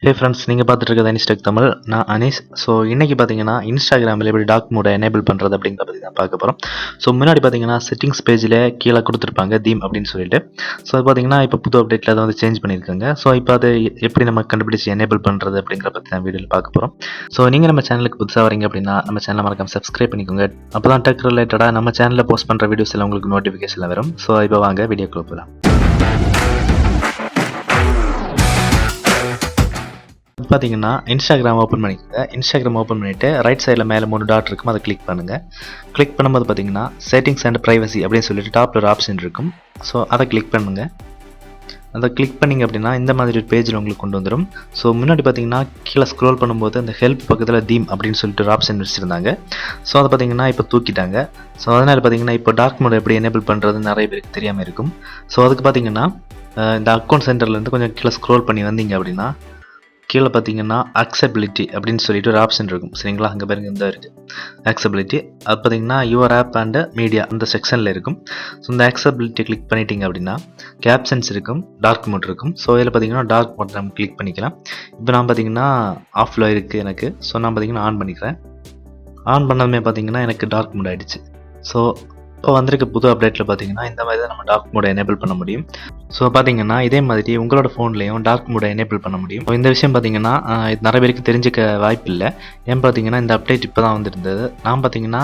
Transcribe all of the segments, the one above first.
Hey friends, நீங்கள் பார்த்துட்டு இருக்கிறது அனிஸ்டெக் தமிழ். நான் அனீஸ். ஸோ இன்றைக்கி பார்த்தீங்கன்னா இன்ஸ்டாகிராமில் எப்படி டார்க் மோடை எனேபிள் பண்ணுறது அப்படிங்கிற பற்றி தான் பார்க்க போகிறோம். ஸோ முன்னாடி பார்த்தீங்கன்னா செட்டிங்ஸ் பேஜில் கீழே கொடுத்துருப்பாங்க தீம் அப்படின்னு சொல்லிட்டு. ஸோ அது பார்த்தீங்கன்னா இப்போ புது அப்டேட்டில் அதை வந்து சேஞ்ச் பண்ணியிருக்காங்க. ஸோ இப்போ அதை எப்படி நம்ம கண்டுபிடிச்சி எனேபிள் பண்ணுறது அப்படிங்கிற பற்றி தான் வீடியோவில் பார்க்க போகிறோம். ஸோ நீங்கள் நம்ம சேனலுக்கு புதுசாக வரீங்க அப்படின்னா நம்ம சேனலை மறக்காம சப்ஸ்கிரைப் பண்ணிக்கோங்க. அப்போ தான் டெக் ரிலேட்டடாக நம்ம சேனலில் போஸ்ட் பண்ணுற வீடியோஸ் எல்லாம் உங்களுக்கு நோட்டிஃபிகேஷனில் வரும். ஸோ இப்போ வாங்க வீடியோக்குள்ள போகலாம். பார்த்தீங்கன்னா இன்ஸ்டாகிராம் ஓப்பன் பண்ணிக்கோங்க. இன்ஸ்டாகிராம் ஓப்பன் பண்ணிவிட்டு ரைட் சைடில் மேலே 3 டாட் இருக்கும், அதை கிளிக் பண்ணுங்கள். கிளிக் பண்ணும்போது பார்த்தீங்கன்னா செட்டிங்ஸ் அண்ட் ப்ரைவசி அப்படின்னு சொல்லிட்டு டாப்பில் ஒரு ஆப்ஷன் இருக்கும். ஸோ அதை கிளிக் பண்ணுங்கள். அதை கிளிக் பண்ணிங்க அப்படின்னா இந்த மாதிரி ஒரு பேஜில் உங்களுக்கு கொண்டு வந்துடும். ஸோ முன்னாடி பார்த்தீங்கன்னா கீழே ஸ்க்ரோல் பண்ணும்போது அந்த ஹெல்ப் பக்கத்தில் தீம் அப்படின்னு சொல்லிட்டு ஒரு ஆப்ஷன் வச்சுருந்தாங்க. ஸோ அதை பார்த்தீங்கன்னா இப்போ தூக்கிட்டாங்க. ஸோ அதனால் பார்த்தீங்கன்னா இப்போ டார்க் மோட் எப்படி எனேபிள் பண்ணுறதுன்னு நிறைய பேருக்கு தெரியாமல் இருக்கும். ஸோ அதுக்கு பார்த்தீங்கன்னா இந்த அக்கௌண்ட் சென்டர்லேருந்து கொஞ்சம் கீழே ஸ்க்ரோல் பண்ணி வந்தீங்க அப்படின்னா கீழே பார்த்தீங்கன்னா அக்செபிலிட்டி அப்படின்னு சொல்லிட்டு ஒரு ஆப்ஷன் இருக்கும். சரிங்களா, அங்கே பாருங்க இந்த இருக்குது அக்செபிலிட்டி. அது பார்த்தீங்கன்னா யுவர் ஆப் அண்ட் மீடியா அந்த செக்ஷனில் இருக்கும். ஸோ இந்த அக்செபிலிட்டி கிளிக் பண்ணிட்டீங்க அப்படின்னா கேப்ஷன்ஸ் இருக்கும், டார்க் மோட் இருக்கும். ஸோ இதில் பார்த்தீங்கன்னா டார்க் மோட் நம்ம கிளிக் பண்ணிக்கலாம். இப்போ நான் பார்த்தீங்கன்னா ஆஃபில் இருக்குது எனக்கு. ஸோ நான் பார்த்தீங்கன்னா ஆன் பண்ணிக்கிறேன். ஆன் பண்ணதுமே பார்த்தீங்கன்னா எனக்கு டார்க் மோட் ஆகிடுச்சு. ஸோ இப்போ வந்திருக்க புது அப்டேட்டில் பார்த்தீங்கன்னா இந்த மாதிரி தான் நம்ம டார்க் மோடை எனேபிள் பண்ண முடியும். ஸோ பார்த்தீங்கன்னா இதே மாதிரி உங்களோட ஃபோன்லேயும் டார்க் மோடை எனேபிள் பண்ண முடியும். இந்த விஷயம் பார்த்தீங்கன்னா இது நிறைய பேருக்கு தெரிஞ்சிக்க வாய்ப்பு இல்லை. ஏன் பார்த்தீங்கன்னா இந்த அப்டேட் இப்போ தான் வந்துருந்தது. நான் பார்த்தீங்கன்னா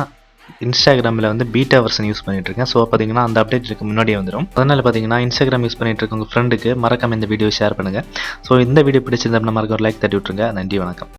இன்ஸ்டாகிராமில் வந்து பீட்டா வெர்ஷன் யூஸ் பண்ணிட்டு இருக்கேன். ஸோ பார்த்தீங்கன்னா அந்த அப்டேட் இதுக்கு முன்னாடியே வந்துடும். அதனால் பார்த்தீங்கன்னா இன்ஸ்டாகிராம் யூஸ் பண்ணிட்டு இருக்க உங்கள் ஃப்ரெண்டுக்கு மறக்காம இந்த வீடியோ ஷேர் பண்ணுங்கள். ஸோ இந்த வீடியோ பிடிச்சிருந்தா மறக்காம ஒரு லைக் தட்டி விட்டுருங்க. நன்றி, வணக்கம்.